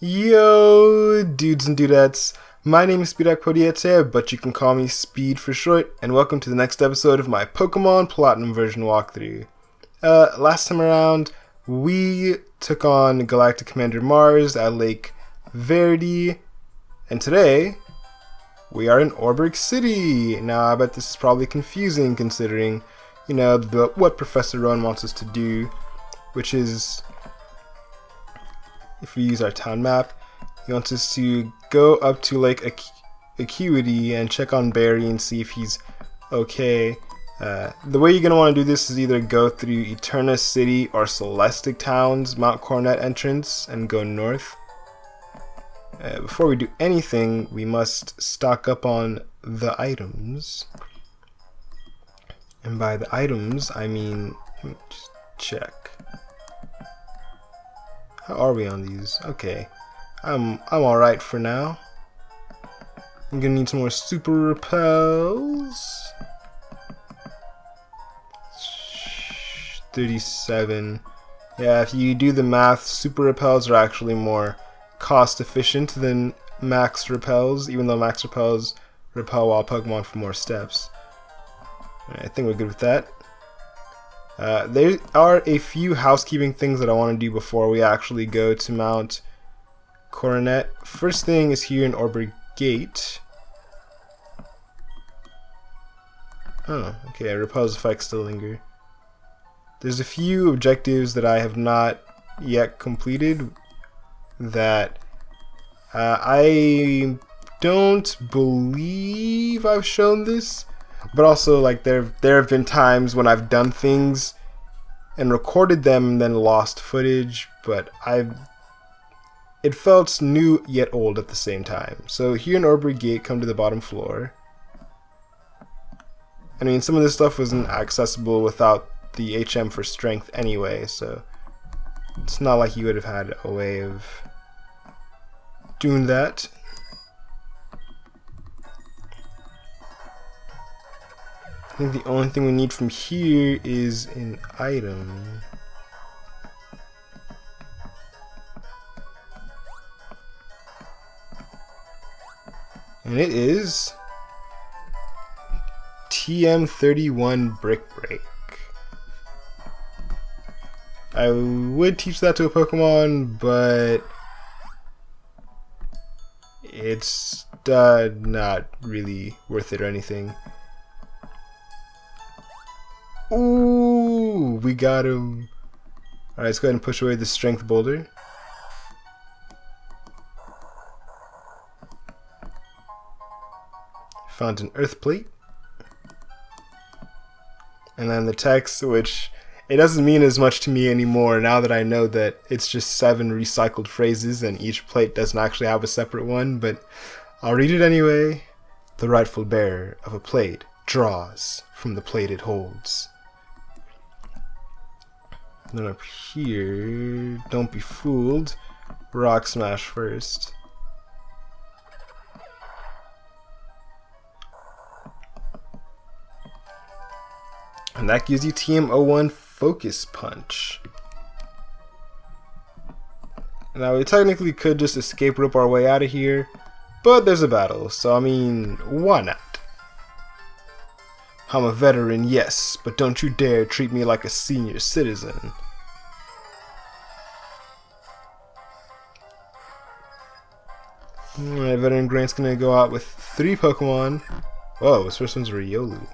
Yo, dudes and dudettes. My name is Speed Akpodiete, but you can call me Speed for short, and welcome to the next episode of my Pokémon Platinum version walkthrough. Last time around, we took on Galactic Commander Mars at Lake Acquity, and today, we are in GlitchxCity. Now, I bet this is probably confusing considering, what Professor Rowan wants us to do, which is, if we use our town map, he wants us to go up to Lake Acquity and check on Barry and see if he's okay. The way you're going to want to do this is either go through Eterna City or Celestic Town's Mount Coronet entrance and go north. Before we do anything, we must stock up on the items. And by the items, I mean, let me just check. How are we on these? Okay. I'm alright for now. I'm gonna need some more super repels. 37. Yeah, if you do the math, super repels are actually more cost efficient than max repels, even though max repels repel wild Pokemon for more steps. I think we're good with that. There are a few housekeeping things that I want to do before we actually go to Mount Coronet. First thing is here in Orbor Gate. Oh, okay, repel's effects still linger. There's a few objectives that I have not yet completed that I don't believe I've shown this. But also, like, there have been times when I've done things and recorded them and then lost footage, but it felt new yet old at the same time. So here in Orbor Gate, come to the bottom floor. I mean, some of this stuff wasn't accessible without the HM for strength anyway, so it's not like you would have had a way of doing that. I think the only thing we need from here is an item. And it is TM31 Brick Break. I would teach that to a Pokemon, but it's not really worth it or anything. Ooh, we got him. Alright, let's go ahead and push away the strength boulder. Found an earth plate. And then the text, which it doesn't mean as much to me anymore now that I know that it's just 7 recycled phrases and each plate doesn't actually have a separate one, but I'll read it anyway. The rightful bearer of a plate draws from the plate it holds. Then up here, don't be fooled. Rock smash first. And that gives you TM01 Focus Punch. Now we technically could just escape rope our way out of here, but there's a battle, so I mean, why not? I'm a veteran, yes, but don't you dare treat me like a senior citizen. Alright, Veteran Grant's gonna go out with 3 Pokemon. Whoa, this first one's Riolu.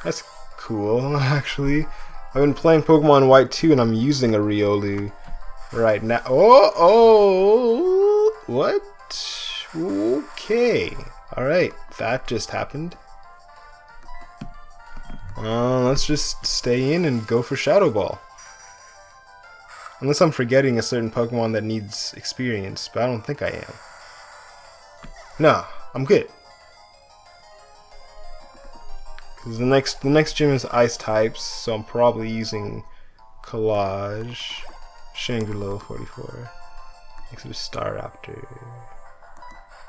That's cool, actually. I've been playing Pokemon White 2 and I'm using a Riolu right now. Oh, what? Okay. Alright, that just happened. Let's just stay in and go for Shadow Ball. Unless I'm forgetting a certain Pokemon that needs experience, but I don't think I am. No, I'm good. Because the next gym is Ice types, so I'm probably using Collage, Shangri-La 44, next to Staraptor.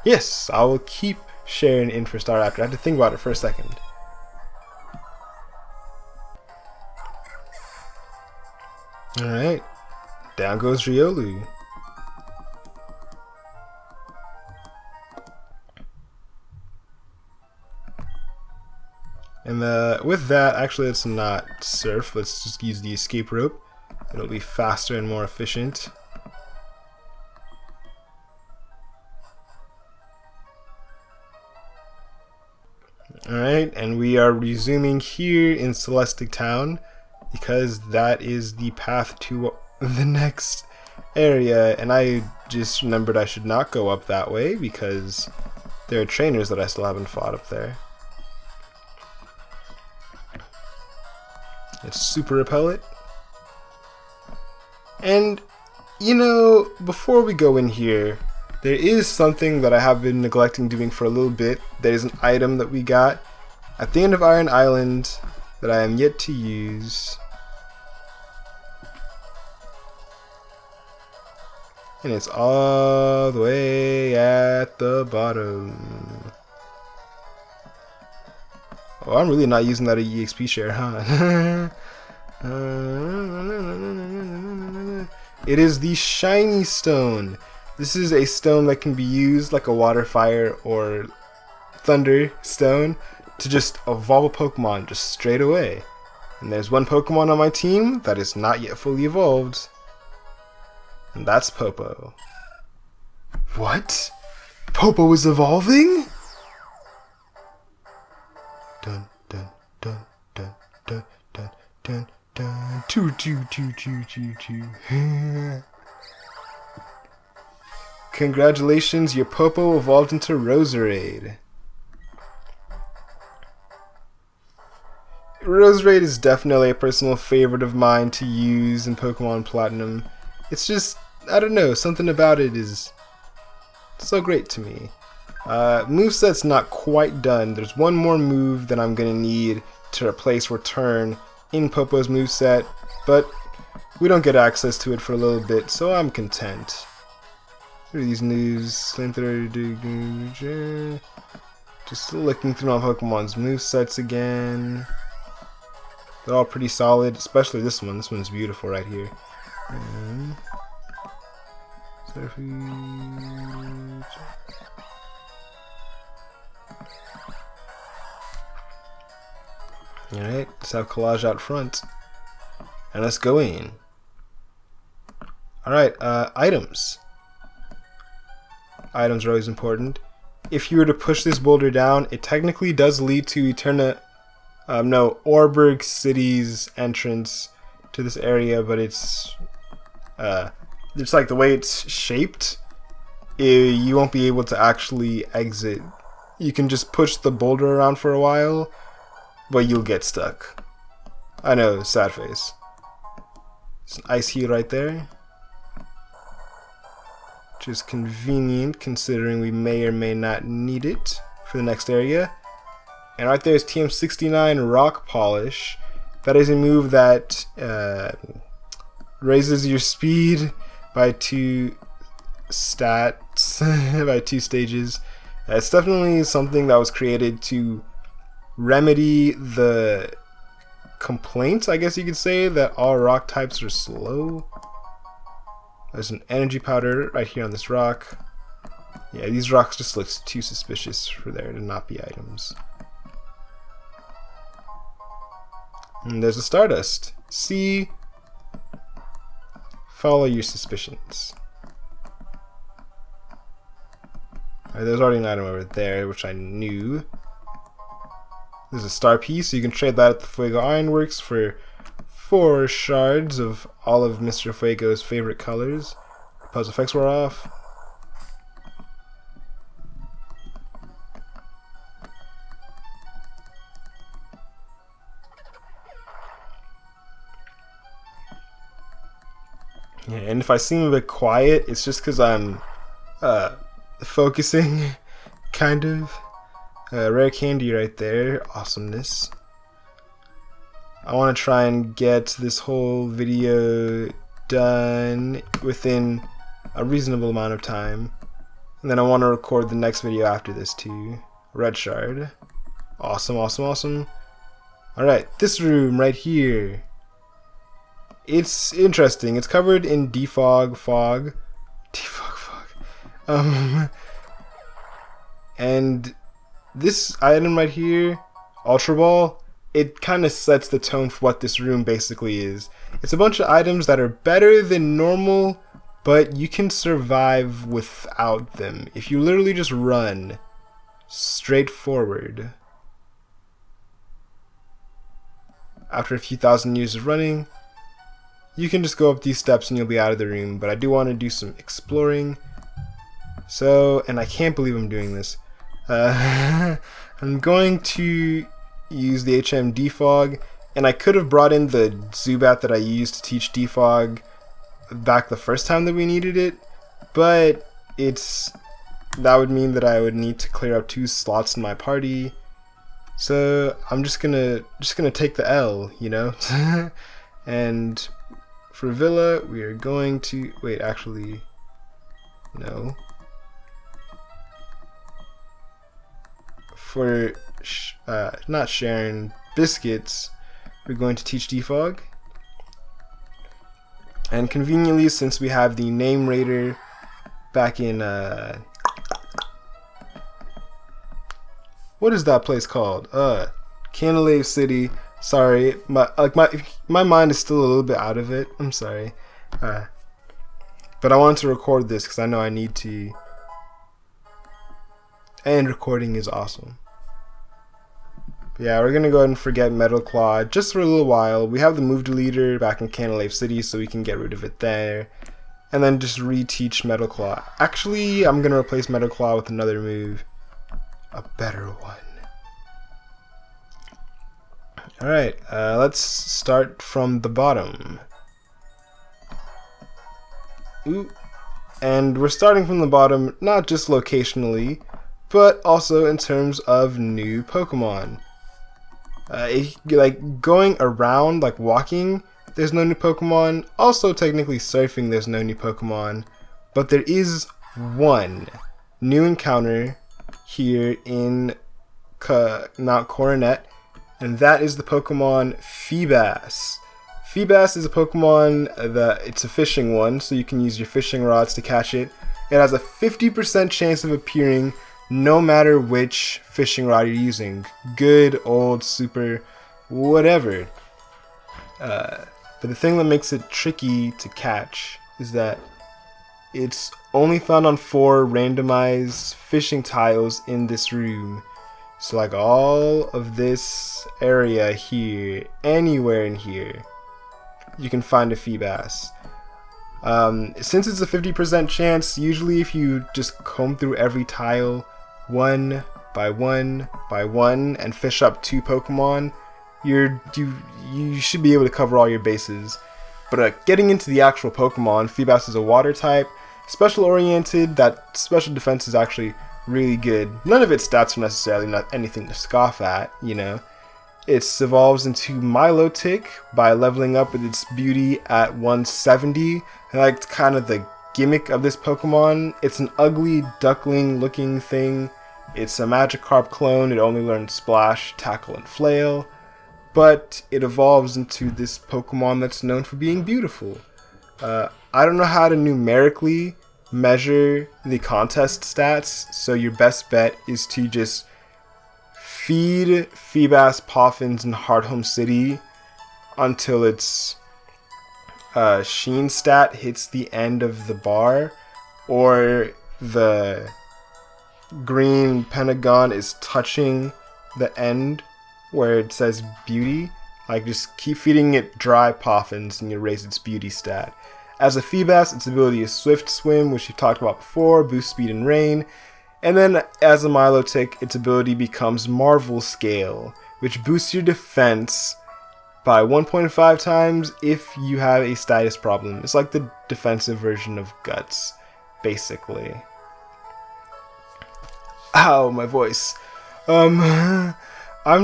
Yes, I will keep sharing in for Staraptor. I had to think about it for a second. Alright, down goes Riolu. And with that, actually, let's not surf. Let's just use the escape rope. It'll be faster and more efficient. Alright, and we are resuming here in Celestic Town because that is the path to the next area. And I just remembered I should not go up that way because there are trainers that I still haven't fought up there. Let's super repel it. And, you know, before we go in here, there is something that I have been neglecting doing for a little bit. There's an item that we got at the end of Iron Island that I am yet to use. And it's all the way at the bottom. Oh, I'm really not using that EXP share, huh? It is the shiny stone. This is a stone that can be used like a water, fire, or thunder stone to just evolve a Pokemon just straight away. And there's one Pokemon on my team that is not yet fully evolved. And that's Popo. What? Popo is evolving? Dun dun dun dun dun dun dun dun. Choo choo choo choo choo choo. Congratulations, your Popo evolved into Roserade. Roserade is definitely a personal favorite of mine to use in Pokemon Platinum. It's just, I don't know, something about it is so great to me. Moveset's not quite done. There's one more move that I'm going to need to replace Return in Popo's moveset, but we don't get access to it for a little bit, so I'm content. What are these news? Just looking through my Pokemon's movesets again. They're all pretty solid, especially this one. This one's beautiful right here. Alright, let's have collage out front. And let's go in. Alright, items. Items are always important. If you were to push this boulder down, it technically does lead to Orberg City's entrance to this area, but it's like the way it's shaped, you won't be able to actually exit. You can just push the boulder around for a while, but you'll get stuck. I know, sad face. There's an ice heat right there. Which is convenient considering we may or may not need it for the next area. And right there is TM69 Rock Polish. That is a move that raises your speed by 2 stats, by 2 stages. It's definitely something that was created to remedy the complaint, I guess you could say, that all rock types are slow. There's an energy powder right here on this rock. Yeah, these rocks just look too suspicious for there to not be items. And there's a Stardust. See? Follow your suspicions. Alright, there's already an item over there, which I knew. There's a star piece, so you can trade that at the Fuego Ironworks for 4 shards of all of Mr. Fuego's favorite colors. Puzzle effects were off. Yeah, and if I seem a bit quiet, it's just because I'm focusing, kind of. Rare candy right there, awesomeness. I want to try and get this whole video done within a reasonable amount of time. And then I want to record the next video after this too. Red shard. Awesome, awesome, awesome. Alright, this room right here. It's interesting. It's covered in defog fog. Defog fog. And this item right here Ultra Ball, it kind of sets the tone for what this room basically is. It's a bunch of items that are better than normal, but you can survive without them if you literally just run straight forward. After a few thousand years of running, you can just go up these steps and you'll be out of the room, but I do want to do some exploring. So, and I can't believe I'm doing this. I'm going to use the HM defog, and I could have brought in the Zubat that I used to teach defog back the first time that we needed it, but that would mean that I would need to clear up 2 slots in my party. So I'm just gonna take the L, you know. And for Villa, we are going to wait. Actually, no. For not Sharon, Biscuits, we're going to teach defog. And conveniently, since we have the name raider back in what is that place called? GlitchxCity. Sorry, my mind is still a little bit out of it. I'm sorry. But I wanted to record this because I know I need to. And recording is awesome. But yeah, we're gonna go ahead and forget Metal Claw just for a little while. We have the move deleter back in GlitchxCity, so we can get rid of it there. And then just reteach Metal Claw. Actually, I'm gonna replace Metal Claw with another move. A better one. Alright, let's start from the bottom. Ooh. And we're starting from the bottom, not just locationally, but also in terms of new Pokemon. Like going around, like walking, there's no new Pokemon. Also, technically surfing, there's no new Pokemon. But there is one new encounter here in Mount Coronet, and that is the Pokemon Feebas. Feebas is a Pokemon it's a fishing one, so you can use your fishing rods to catch it. It has a 50% chance of appearing no matter which fishing rod you're using. Good, old, super, whatever. But the thing that makes it tricky to catch is that it's only found on 4 randomized fishing tiles in this room. So like all of this area here, anywhere in here, you can find a Feebas. Since it's a 50% chance, usually if you just comb through every tile one by one by one and fish up 2 Pokemon, you should be able to cover all your bases. But getting into the actual Pokemon, Feebas is a water type, special oriented. That special defense is actually really good. None of its stats are necessarily not anything to scoff at, you know. It evolves into Milotic by leveling up with its beauty at 170. And that's kind of the gimmick of this Pokemon. It's an ugly duckling looking thing. It's a Magikarp clone. It only learns Splash, Tackle, and Flail. But it evolves into this Pokemon that's known for being beautiful. I don't know how to numerically measure the contest stats, so your best bet is to just feed Feebas Poffins in Hardhome City until its Sheen stat hits the end of the bar, or the green pentagon is touching the end where it says beauty. Like, just keep feeding it dry Poffins and you raise its beauty stat. As a Feebas, its ability is Swift Swim, which we've talked about before, boost speed and rain. And then as a Milotic, its ability becomes Marvel Scale, which boosts your defense by 1.5 times if you have a status problem. It's like the defensive version of Guts, basically. Ow, my voice. I'm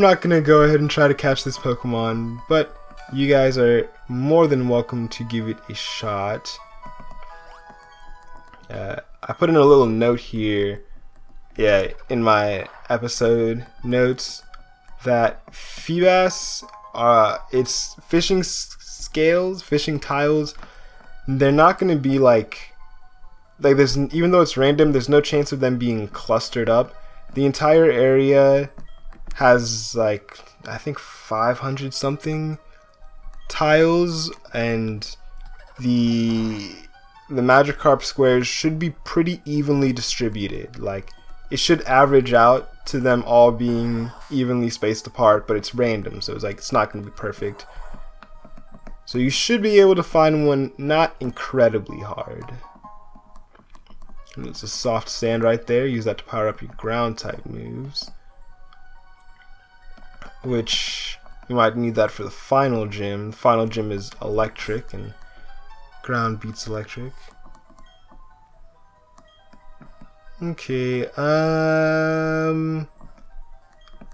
not gonna go ahead and try to catch this Pokemon, but you guys are more than welcome to give it a shot. I put in a little note here, in my episode notes, that Feebas, its fishing scales, fishing tiles, they're not gonna be like there's, even though it's random, there's no chance of them being clustered up. The entire area has like I think 500 something tiles, and the Magikarp squares should be pretty evenly distributed. Like, it should average out to them all being evenly spaced apart, but it's random, so it's not going to be perfect. So you should be able to find one not incredibly hard. And it's a soft sand right there. Use that to power up your ground type moves, which you might need that for the final gym. The final gym is electric, and ground beats electric. Okay,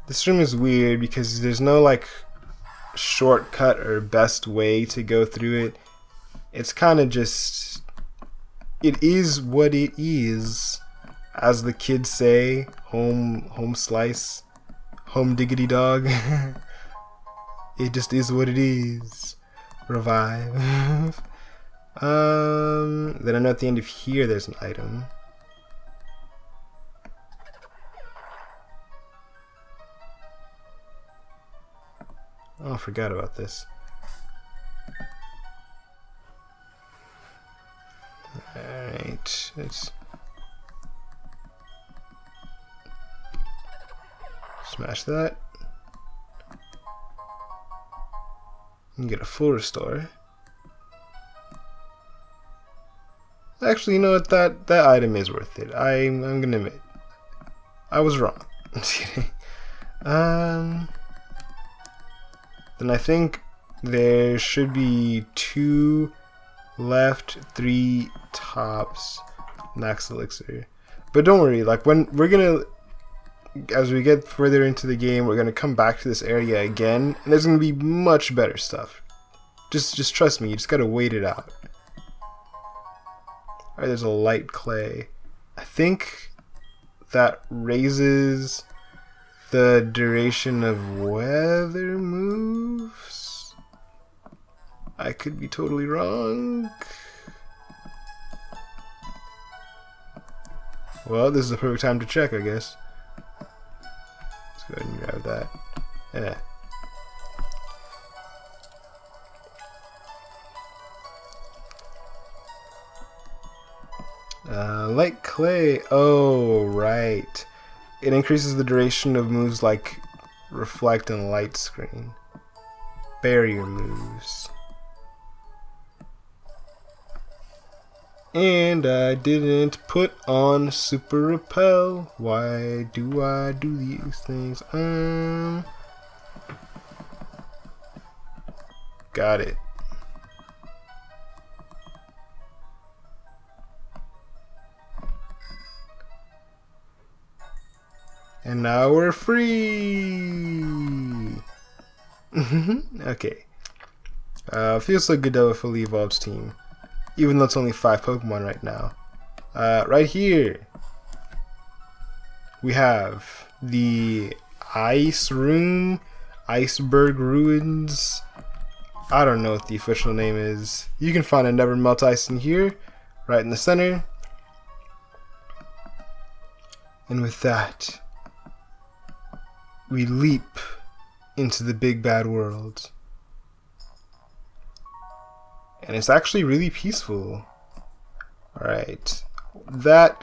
this room is weird because there's no like shortcut or best way to go through it. It's kind of just, it is what it is, as the kids say. Home slice, home diggity dog. It just is what it is. Revive. Then I know at the end of here there's an item. Oh, I forgot about this. Alright, let's smash that. And get a full restore. Actually, you know what? That item is worth it. I'm gonna admit, I was wrong. Just kidding. Then I think there should be 2 left, 3 tops, max elixir. But don't worry, like when we're gonna, as we get further into the game, we're gonna come back to this area again, and there's gonna be much better stuff. Just trust me. You just gotta wait it out. Alright, there's a light clay. I think that raises the duration of weather moves. I could be totally wrong. Well, this is the perfect time to check, I guess. Let's go ahead and grab that. Yeah. Light clay. Oh, right. It increases the duration of moves like reflect and light screen. Barrier moves. And I didn't put on super repel. Why do I do these things? Got it. And now we're free! Okay. Feels so good to have a fully evolved team. Even though it's only 5 Pokemon right now. Right here, we have the Ice Room, Iceberg Ruins. I don't know what the official name is. You can find a Never Melt Ice in here, right in the center. And with that, we leap into the big bad world. And it's actually really peaceful. Alright, that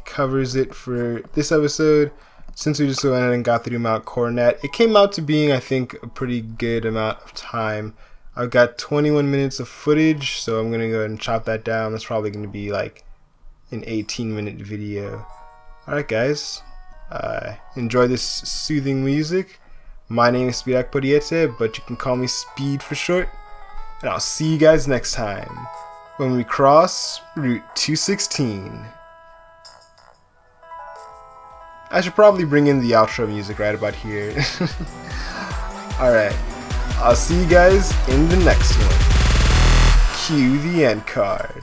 covers it for this episode. Since we just went ahead and got through Mount Coronet, it came out to being, I think, a pretty good amount of time. I've got 21 minutes of footage, so I'm gonna go ahead and chop that down. That's probably gonna be like an 18-minute video. Alright guys, enjoy this soothing music. My name is Speed Akpodiete, but you can call me Speed for short. And I'll see you guys next time when we cross Route 216. I should probably bring in the outro music right about here. Alright, I'll see you guys in the next one. Cue the end card.